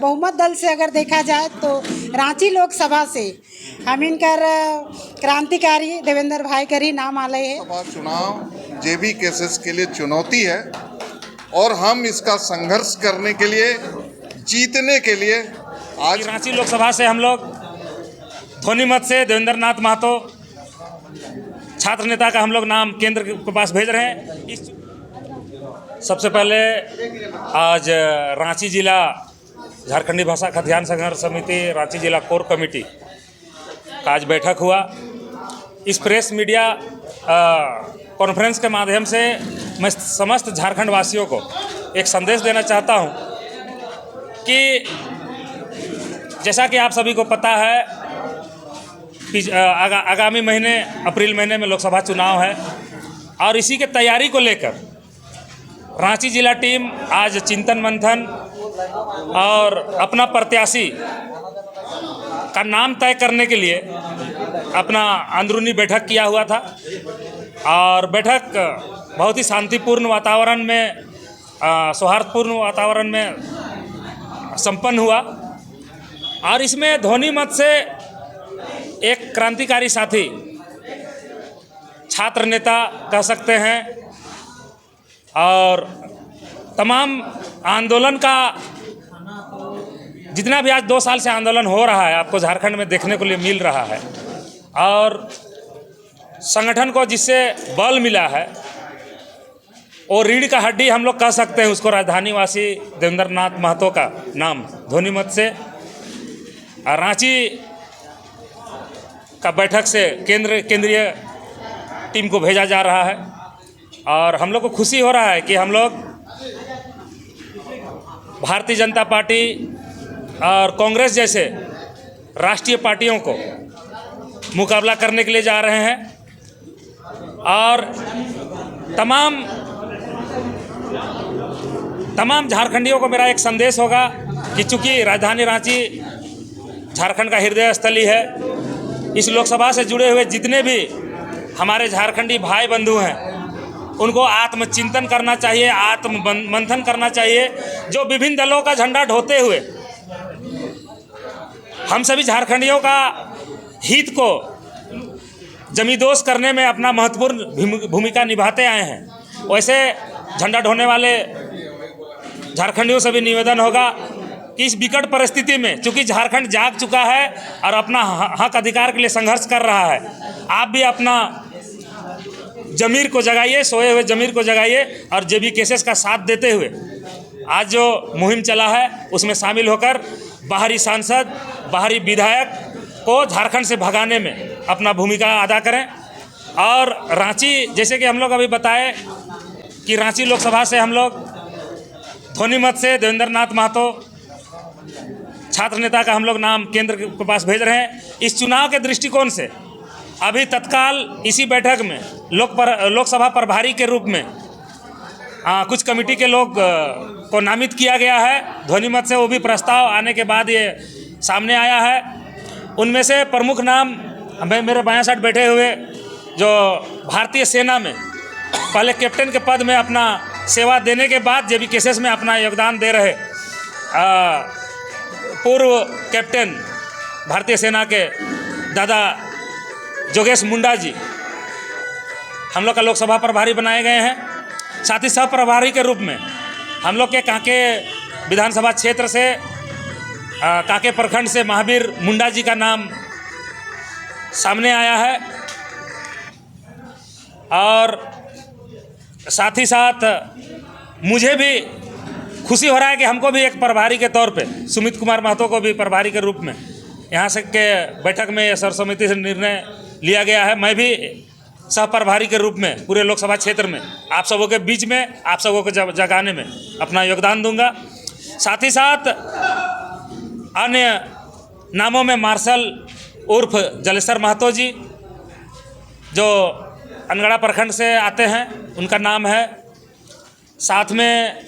बहुमत दल से अगर देखा जाए तो रांची लोकसभा से हम इनकर क्रांतिकारी देवेंद्र भाई कर ही नाम आले है। लोकसभा चुनाव जेबी केसेस के लिए चुनौती है और हम इसका संघर्ष करने के लिए, जीतने के लिए आज रांची लोकसभा से हम लोग ध्वनिमत से देवेंद्र नाथ महतो छात्र नेता का हम लोग नाम केंद्र के पास भेज रहे हैं। सबसे पहले आज रांची जिला झारखंडी भाषा खतियान संघर्ष समिति रांची जिला कोर कमेटी का आज बैठक हुआ। इस प्रेस मीडिया कॉन्फ्रेंस के माध्यम से मैं समस्त झारखंड वासियों को एक संदेश देना चाहता हूं कि जैसा कि आप सभी को पता है आगामी महीने अप्रैल महीने में लोकसभा चुनाव है और इसी के तैयारी को लेकर रांची जिला टीम आज चिंतन मंथन और अपना प्रत्याशी का नाम तय करने के लिए अपना अंदरूनी बैठक किया हुआ था और बैठक बहुत ही शांतिपूर्ण वातावरण में, सौहार्दपूर्ण वातावरण में संपन्न हुआ और इसमें ध्वनिमत से एक क्रांतिकारी साथी, छात्र नेता कह सकते हैं, और तमाम आंदोलन का जितना भी आज 2 साल से आंदोलन हो रहा है आपको झारखंड में देखने को लिए मिल रहा है और संगठन को जिससे बल मिला है वो रीढ़ का हड्डी हम लोग कह सकते हैं उसको, राजधानी वासी देवेंद्र नाथ महतो का नाम ध्वनिमत से रांची का बैठक से केंद्रीय टीम को भेजा जा रहा है और हम लोग को खुशी हो रहा है कि हम लोग भारतीय जनता पार्टी और कांग्रेस जैसे राष्ट्रीय पार्टियों को मुकाबला करने के लिए जा रहे हैं और तमाम झारखंडियों को मेरा एक संदेश होगा कि चूंकि राजधानी रांची झारखंड का हृदय स्थली है, इस लोकसभा से जुड़े हुए जितने भी हमारे झारखंडी भाई बंधु हैं उनको आत्मचिंतन करना चाहिए, आत्म मंथन करना चाहिए। जो विभिन्न दलों का झंडा ढोते हुए हम सभी झारखंडियों का हित को जमींदोज करने में अपना महत्वपूर्ण भूमिका निभाते आए हैं, वैसे झंडा ढोने वाले झारखंडियों से भी निवेदन होगा कि इस विकट परिस्थिति में चूंकि झारखंड जाग चुका है और अपना हक अधिकार के लिए संघर्ष कर रहा है, आप भी अपना जमीर को जगाइए, सोए हुए जमीर को जगाइए और जेबी केसेस का साथ देते हुए आज जो मुहिम चला है उसमें शामिल होकर बाहरी सांसद, बाहरी विधायक को झारखंड से भगाने में अपना भूमिका अदा करें। और रांची, जैसे कि हम लोग अभी बताए कि रांची लोकसभा से हम लोग ध्वनिमत से देवेंद्र नाथ महतो छात्र नेता का हम लोग नाम केंद्र के पास भेज रहे हैं। इस चुनाव के दृष्टिकोण से अभी तत्काल इसी बैठक में लोकसभा प्रभारी के रूप में कुछ कमेटी के लोग को नामित किया गया है ध्वनिमत से। वो भी प्रस्ताव आने के बाद ये सामने आया है। उनमें से प्रमुख नाम मेरे बायां साइड बैठे हुए जो भारतीय सेना में पहले कैप्टन के पद में अपना सेवा देने के बाद जेबी केसेस में अपना योगदान दे रहे पूर्व कैप्टन भारतीय सेना के दादा जोगेश मुंडा जी हम लोग का लोकसभा प्रभारी बनाए गए हैं। साथ ही सह प्रभारी के रूप में हम लोग के कांके विधानसभा क्षेत्र से कांके प्रखंड से महावीर मुंडा जी का नाम सामने आया है और साथ ही साथ मुझे भी खुशी हो रहा है कि हमको भी एक प्रभारी के तौर पे सुमित कुमार महतो को भी प्रभारी के रूप में यहाँ से के बैठक में सर्वसम्मति से निर्णय लिया गया है। मैं भी सह प्रभारी के रूप में पूरे लोकसभा क्षेत्र में आप सबों के बीच में, आप सबों को जगाने में अपना योगदान दूंगा। साथ ही साथ अन्य नामों में मार्शल उर्फ जलेसर महतो जी जो अनगढ़ा प्रखंड से आते हैं, उनका नाम है। साथ में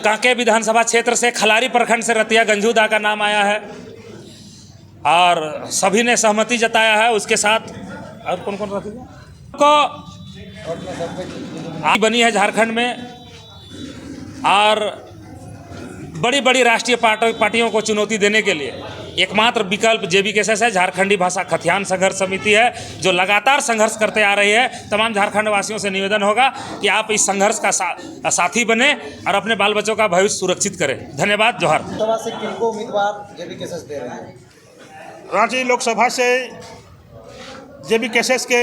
कांके विधानसभा क्षेत्र से खलारी प्रखंड से रतिया गंजूदा का नाम आया है और सभी ने सहमति जताया है। उसके साथ और कौन कौन को बनी है झारखंड में और बड़ी बड़ी राष्ट्रीय पार्टियों को चुनौती देने के लिए एकमात्र विकल्प JBKSS है, झारखंडी भाषा खतियान संघर्ष समिति है, जो लगातार संघर्ष करते आ रही है। तमाम झारखंड वासियों से निवेदन होगा कि आप इस संघर्ष का साथी बने और अपने बाल बच्चों का भविष्य सुरक्षित करें। धन्यवाद। जोहार। लोकसभा से किनको उम्मीदवार JBKSS दे रहे हैं? रांची लोकसभा से JBKSS के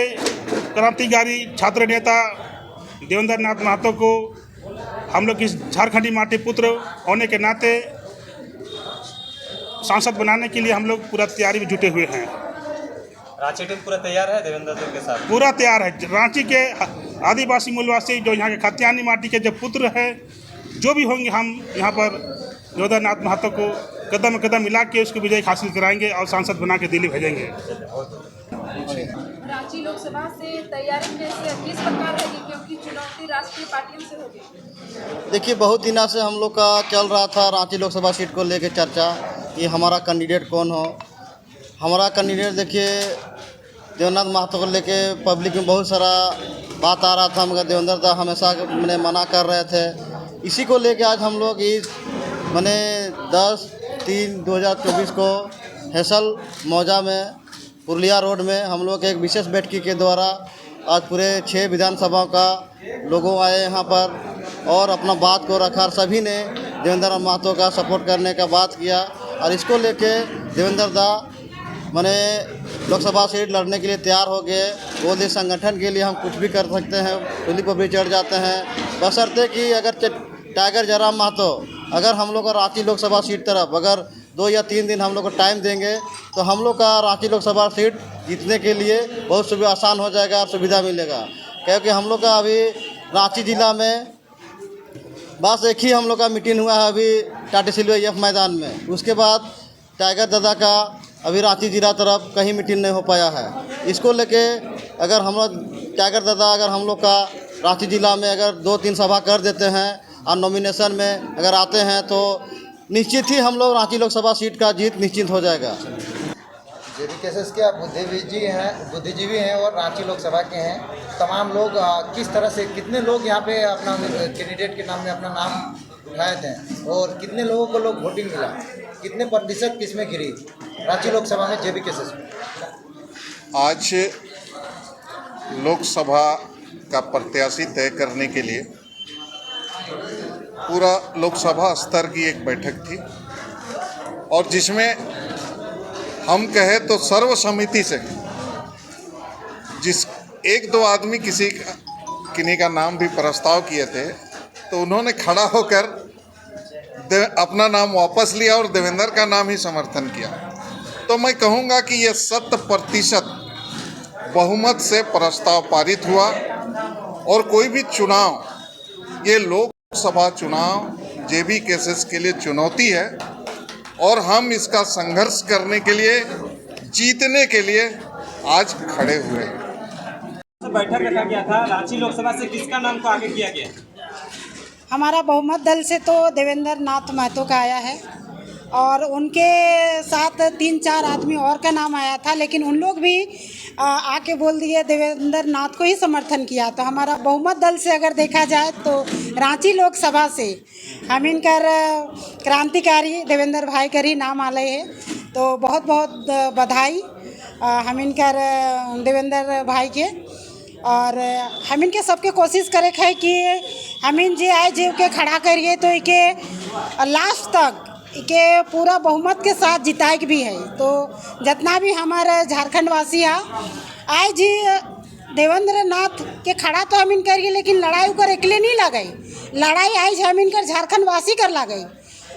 क्रांतिकारी छात्र नेता देवेंद्र नाथ महतो को हम लोग इस झारखंडी माटी पुत्र होने के नाते सांसद बनाने के लिए हम लोग पूरा तैयारी में जुटे हुए हैं। रांची टीम पूरा तैयार है देवेंद्र जी के साथ? पूरा तैयार है। रांची के आदिवासी मूलवासी जो यहाँ के खतियानी माटी के जो पुत्र हैं, जो भी होंगे, हम यहाँ पर देवेंद्र नाथ महतो को कदम कदम मिला के उसको विजय हासिल कराएंगे और सांसद बना के दिल्ली भेजेंगे। रांची लोकसभा से तैयारी कैसे किस प्रकार रहेगी, क्योंकि चुनौती राष्ट्रीय पार्टियों से होगी? देखिए, बहुत दिनों से हम लोग का चल रहा था रांची लोकसभा सीट को लेकर चर्चा कि हमारा कैंडिडेट कौन हो। हमारा कैंडिडेट देखिए देवेंद्र महतो को लेके पब्लिक में बहुत सारा बात आ रहा था, मगर देवेंद्र दा हमेशा मैंने मना कर रहे थे। इसी को लेके आज हम लोग इस मैंने 10/3/2024 को हैसल मौजा में पुरलिया रोड में हम लोग एक विशेष बैठकी के द्वारा आज पूरे 6 विधानसभाओं का लोगों आए यहाँ पर और अपना बात को रखा। सभी ने देवेंद्र महतो का सपोर्ट करने का बात किया और इसको लेके देवेंद्र दा मैंने लोकसभा सीट लड़ने के लिए तैयार हो गए। बोले संगठन के लिए हम कुछ भी कर सकते हैं, पुली पर भी चढ़ जाते हैं, बशर्ते कि अगर टाइगर जयराम महतो अगर हम लोग को रांची लोकसभा सीट तरफ अगर 2 या 3 दिन हम लोग को टाइम देंगे तो हम लोग का रांची लोकसभा सीट जीतने के लिए बहुत सुविधा आसान हो जाएगा और सुविधा मिलेगा। क्योंकि हम लोग का अभी रांची ज़िला में बस एक ही हम लोग का मीटिंग हुआ है अभी टाटी सिल्वे EF मैदान में। उसके बाद टाइगर दादा का अभी रांची ज़िला तरफ कहीं मीटिंग नहीं हो पाया है। इसको लेके अगर हम लोग टाइगर दादा अगर हम लोग का रांची ज़िला में अगर 2-3 सभा कर देते हैं और नॉमिनेशन में अगर आते हैं तो निश्चित ही हम लोग रांची लोकसभा सीट का जीत निश्चित हो जाएगा। JBKSS के आप बुद्धिजीवी हैं और रांची लोकसभा के हैं। तमाम लोग किस तरह से कितने लोग यहाँ पे अपना कैंडिडेट के नाम में अपना नाम उठाए थे और कितने लोगों को लोग वोटिंग मिला, कितने प्रतिशत किसमें गिरी रांची लोकसभा में JBKSS में? आज लोकसभा का प्रत्याशी तय करने के लिए पूरा लोकसभा स्तर की एक बैठक थी और जिसमें हम कहे तो सर्व समिति से जिस 1-2 आदमी किन्हीं का नाम भी प्रस्ताव किए थे तो उन्होंने खड़ा होकर अपना नाम वापस लिया और देवेंद्र का नाम ही समर्थन किया। तो मैं कहूँगा कि ये 100% बहुमत से प्रस्ताव पारित हुआ और कोई भी चुनाव, ये लोकसभा चुनाव JBKSS के लिए चुनौती है और हम इसका संघर्ष करने के लिए, जीतने के लिए आज खड़े हुए हैं। बैठक रखा गया था, रांची लोकसभा से किसका नाम को आगे किया गया? हमारा बहुमत दल से तो देवेंद्र नाथ महतो का आया है और उनके साथ 3-4 आदमी और का नाम आया था, लेकिन उन लोग भी आके बोल दिए देवेंद्र नाथ को ही समर्थन किया। तो हमारा बहुमत दल से अगर देखा जाए तो रांची लोकसभा से हम इनकर क्रांतिकारी देवेंद्र भाई का ही नाम आ रहे हैं। तो बहुत बहुत बधाई हम इनकर देवेंद्र भाई के और हम इनके सबके कोशिश करे है कि हम इन जे आए जे के खड़ा करिए तो इके लास्ट तक के पूरा बहुमत के साथ जिताए भी है। तो जितना भी हमारे झारखंड वासी है आए जी देवेंद्र नाथ के खड़ा तो हम इन करिए, लेकिन लड़ाई उकर अकेले नहीं लगाई, लड़ाई आई हम इनकर झारखंड वासी कर ला गई।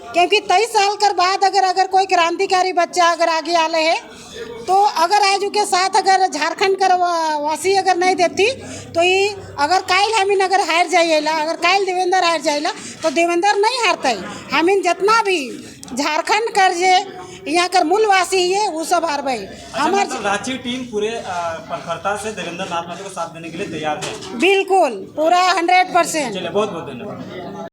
क्योंकि 23 साल कर बाद अगर कोई क्रांतिकारी बच्चा अगर आगे आले है तो अगर आज के साथ अगर झारखंड कर वासी अगर नहीं देती तो ये अगर कायल हमीन अगर हार जाइएला, अगर कायल देवेंद्र हार जाइएला तो देवेंद्र नहीं हारता है। हमीन जितना भी झारखंड कर जे यहाँ कर मूलवासी है वो सब हार भाई। हमारे रांची टीम पूरे प्रखरता से देवेंद्र नाथ महतो को साथ देने के लिए तैयार है। बिल्कुल पूरा 100%। चलिए, बहुत बहुत धन्यवाद।